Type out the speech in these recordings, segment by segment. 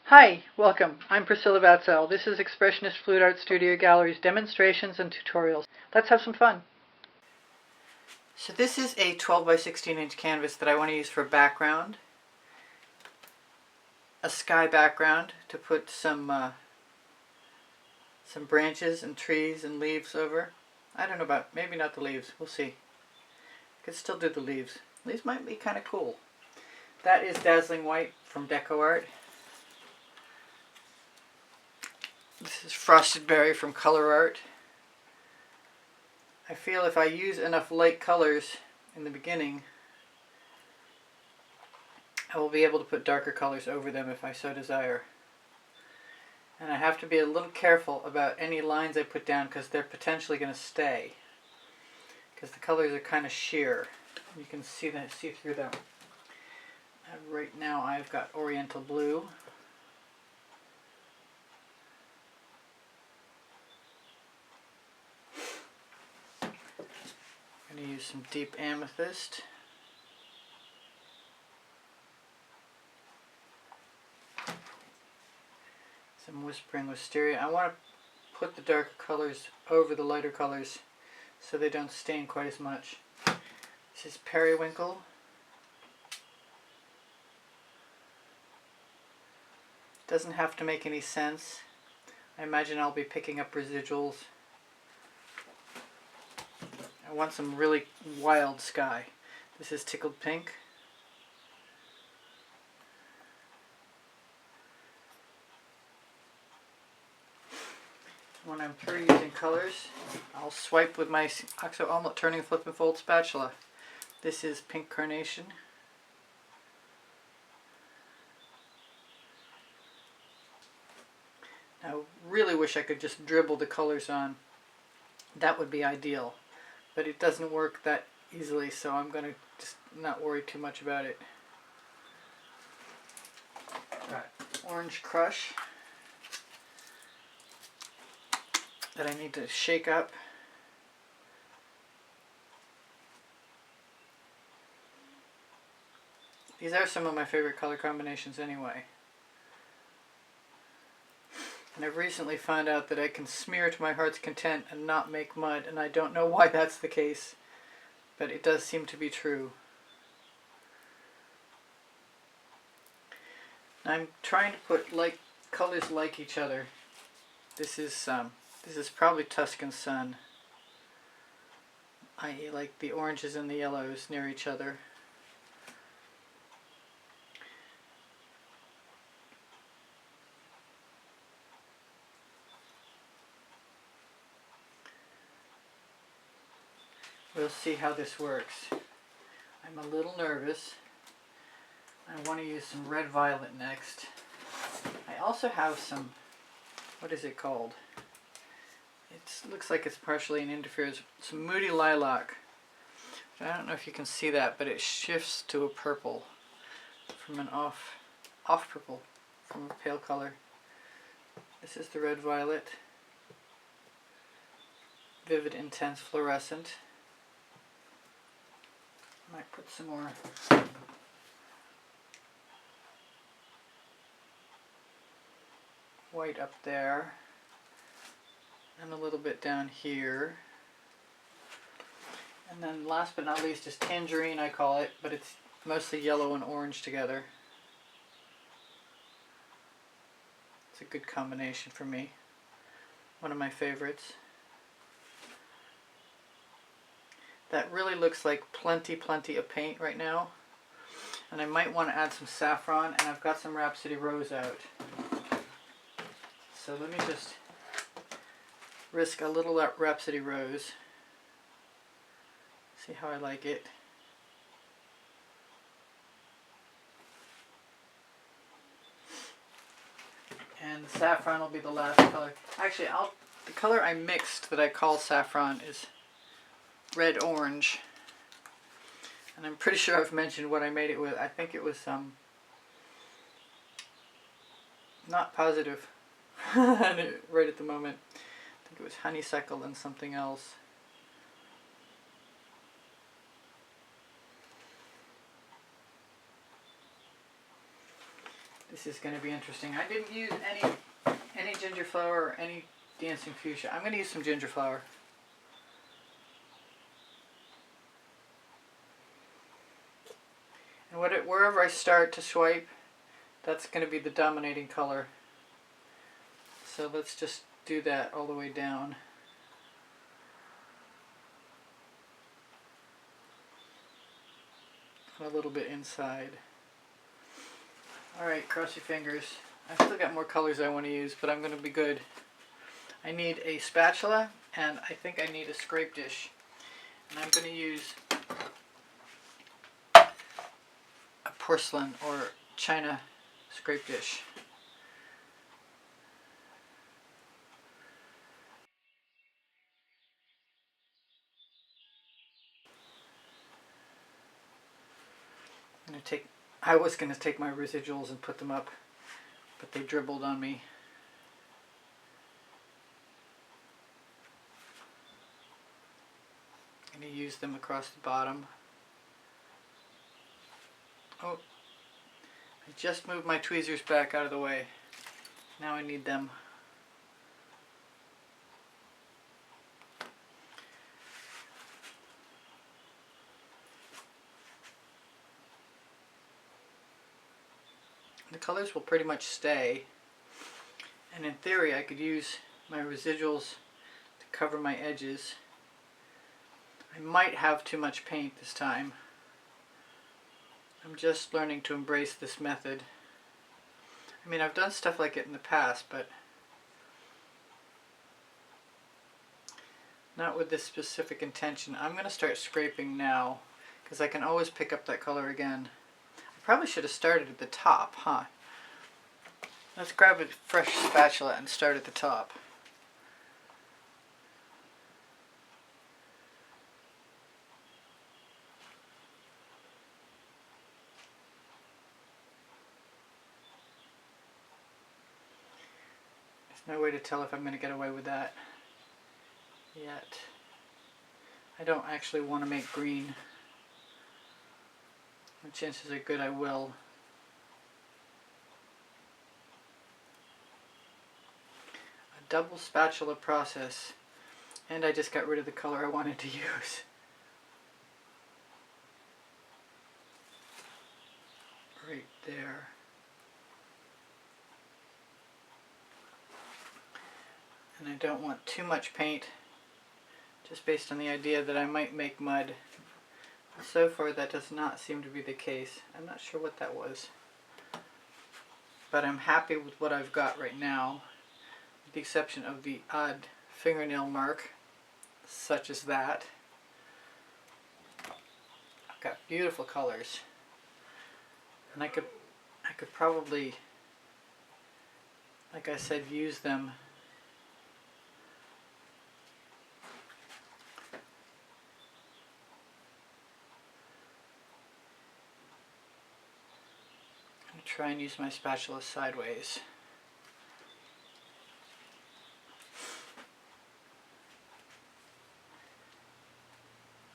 Hi, welcome. I'm Priscilla Batzell. This is Expressionist Fluid Art Studio Gallery's demonstrations and tutorials. Let's have some fun. So this is a 12 by 16 inch canvas that I want to use for background. A sky background to put some branches and trees and leaves over. I don't know about, maybe not the leaves, we'll see. Could still do the leaves. Leaves might be kind of cool. That is Dazzling White from DecoArt. This is Frosted Berry from Colourarte. I feel if I use enough light colors in the beginning, I will be able to put darker colors over them if I so desire. And I have to be a little careful about any lines I put down because they're potentially going to stay. Because the colors are kind of sheer. You can see through them. And right now I've got Oriental Blue. I'm going to use some deep Amethyst. Some Whispering Wisteria. I want to put the darker colors over the lighter colors so they don't stain quite as much. This is Periwinkle. Doesn't have to make any sense. I imagine I'll be picking up residuals. I want some really wild sky. This is Tickled Pink. When I'm through using colors, I'll swipe with my Oxo Omelette Turning Flip and Fold spatula. This is Pink Carnation. I really wish I could just dribble the colors on. That would be ideal. But it doesn't work that easily, so I'm going to just not worry too much about it. Got Orange Crush that I need to shake up. These are some of my favorite color combinations anyway. And I've recently found out that I can smear to my heart's content and not make mud, and I don't know why that's the case, but it does seem to be true. I'm trying to put colors like each other. This is probably Tuscan Sun, i.e. like the oranges and the yellows near each other. We'll see how this works. I'm a little nervous. I want to use some red violet next. I also have some, what is it called? It looks like it's partially an interference. Some Moody Lilac. I don't know if you can see that, but it shifts to a purple from an off purple from a pale color. This is the red violet. Vivid Intense Fluorescent. Might put some more white up there and a little bit down here. And then last but not least is Tangerine, I call it, but it's mostly yellow and orange together. It's a good combination for me. One of my favorites. That really looks like plenty of paint right now. And I might want to add some saffron, and I've got some Rhapsody Rose out. So let me just risk a little Rhapsody Rose. See how I like it. And the saffron will be the last color. Actually, the color I mixed that I call saffron is red-orange, and I'm pretty sure I've mentioned what I made it with. I think it was not positive right at the moment. I think it was honeysuckle and something else. This is going to be interesting. I didn't use any ginger flower or any dancing fuchsia. I'm going to use some ginger flower. And wherever I start to swipe, that's going to be the dominating color. So let's just do that all the way down. And a little bit inside. Alright, cross your fingers. I've still got more colors I want to use, but I'm going to be good. I need a spatula, and I think I need a scrape dish. And I'm going to use a porcelain or china scrape dish. I was going to take my residuals and put them up, but they dribbled on me. I'm going to use them across the bottom. Oh, I just moved my tweezers back out of the way. Now I need them. The colors will pretty much stay, and in theory I could use my residuals to cover my edges. I might have too much paint this time. I'm just learning to embrace this method. I mean, I've done stuff like it in the past, but not with this specific intention. I'm going to start scraping now, because I can always pick up that color again. Probably should have started at the top, huh? Let's grab a fresh spatula and start at the top. There's no way to tell if I'm going to get away with that yet. I don't actually want to make green. The chances are good I will. A double spatula process, and I just got rid of the color I wanted to use. Right there. And I don't want too much paint, just based on the idea that I might make mud. So far that does not seem to be the case. I'm not sure what that was. But I'm happy with what I've got right now, with the exception of the odd fingernail mark, such as that. I've got beautiful colors. And I could probably, like I said, use them try and use my spatula sideways.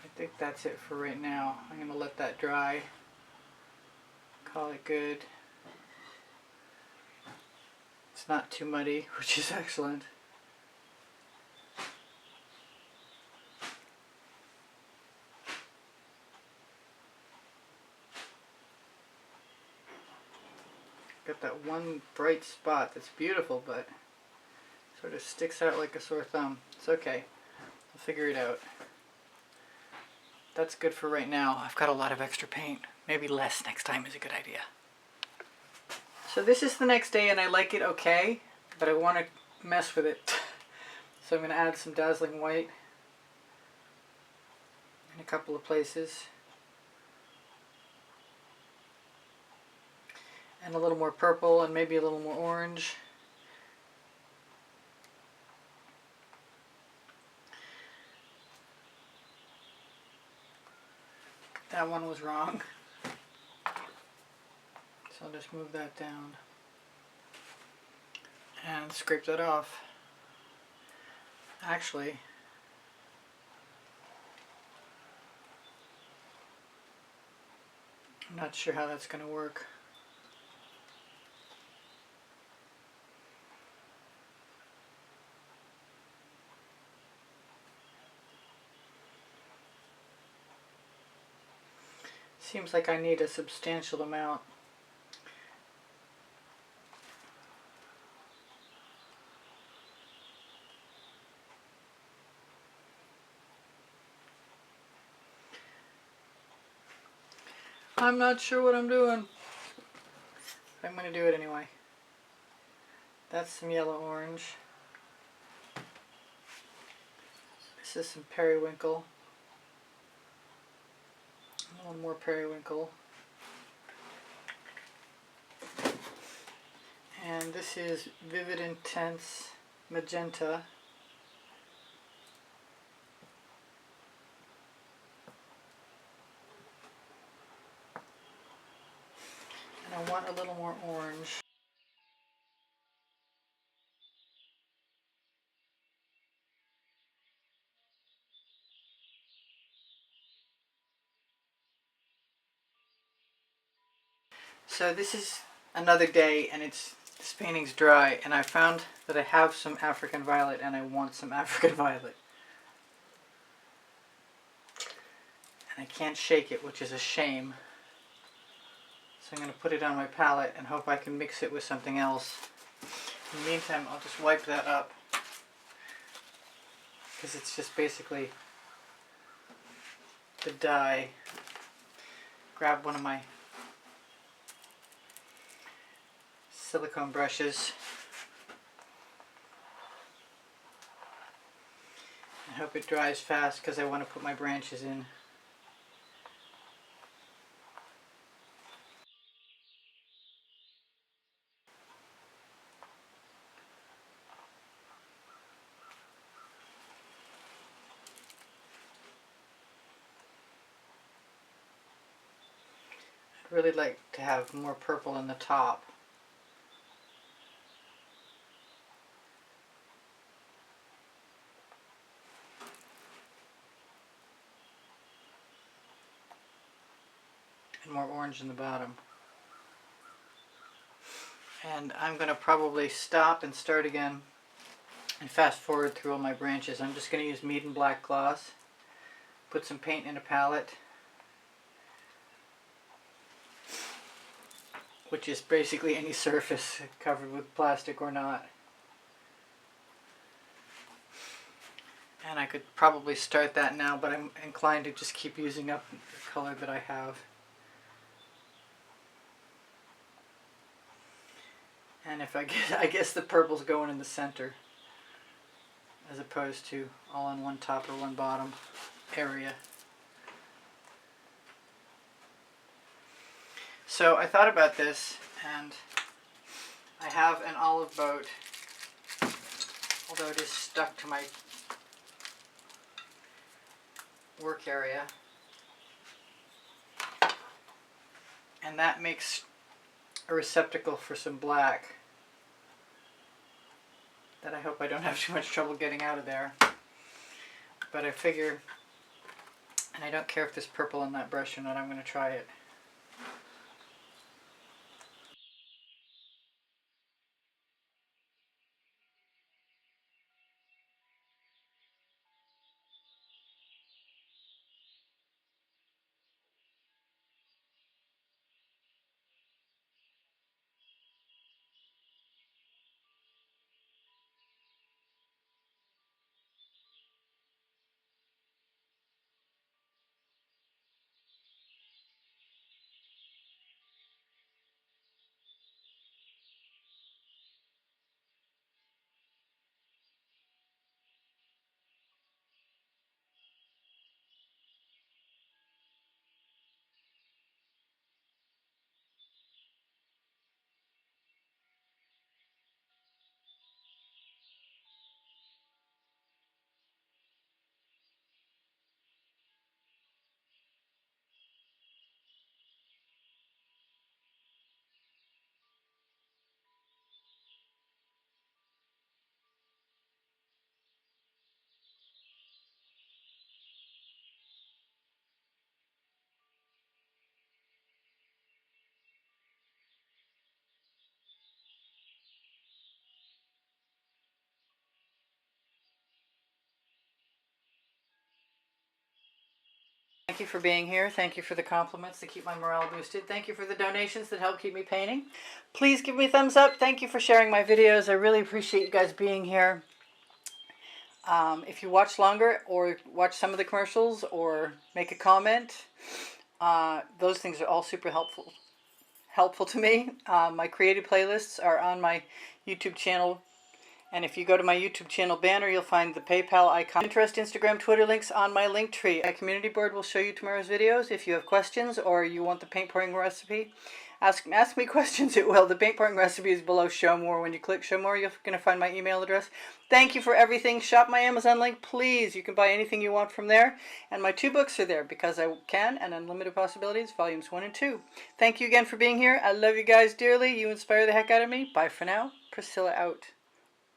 I think that's it for right now. I'm going to let that dry. Call it good. It's not too muddy, which is excellent. Got that one bright spot that's beautiful, but sort of sticks out like a sore thumb. It's okay. I'll figure it out. That's good for right now. I've got a lot of extra paint. Maybe less next time is a good idea. So this is the next day and I like it okay, but I want to mess with it. So I'm going to add some dazzling white in a couple of places. And a little more purple and maybe a little more orange. That one was wrong. So I'll just move that down and scrape that off. Actually, I'm not sure how that's going to work. Seems like I need a substantial amount. I'm not sure what I'm doing. But I'm going to do it anyway. That's some yellow orange. This is some periwinkle. A little more periwinkle. And this is Vivid Intense Magenta. And I want a little more orange. So this is another day and this painting's dry, and I found that I have some African violet and I want some African violet. And I can't shake it, which is a shame. So I'm going to put it on my palette and hope I can mix it with something else. In the meantime, I'll just wipe that up, because it's just basically the dye. Grab one of my silicone brushes. I hope it dries fast because I want to put my branches in. I'd really like to have more purple in the top. And more orange in the bottom. And I'm going to probably stop and start again and fast forward through all my branches. I'm just going to use Mead and Black Gloss, put some paint in a palette, which is basically any surface covered with plastic or not. And I could probably start that now, but I'm inclined to just keep using up the color that I have. And if I guess the purple's going in the center, as opposed to all on one top or one bottom area. So I thought about this, and I have an olive boat, although it is stuck to my work area. And that makes a receptacle for some black that I hope I don't have too much trouble getting out of there. But I figure, and I don't care if there's purple in that brush or not, I'm going to try it. Thank you for being here. Thank you for the compliments that keep my morale boosted. Thank you for the donations that help keep me painting. Please give me a thumbs up. Thank you for sharing my videos. I really appreciate you guys being here. If you watch longer or watch some of the commercials or make a comment, those things are all super helpful to me. My creative playlists are on my YouTube channel. And if you go to my YouTube channel banner, you'll find the PayPal icon. Pinterest, Instagram, Twitter links on my link tree. My community board will show you tomorrow's videos. If you have questions or you want the paint pouring recipe, ask me questions, it will. The paint pouring recipe is below Show More. When you click Show More, you're going to find my email address. Thank you for everything. Shop my Amazon link, please. You can buy anything you want from there. And my 2 books are there, Because I Can and Unlimited Possibilities, volumes 1 and 2. Thank you again for being here. I love you guys dearly. You inspire the heck out of me. Bye for now. Priscilla out.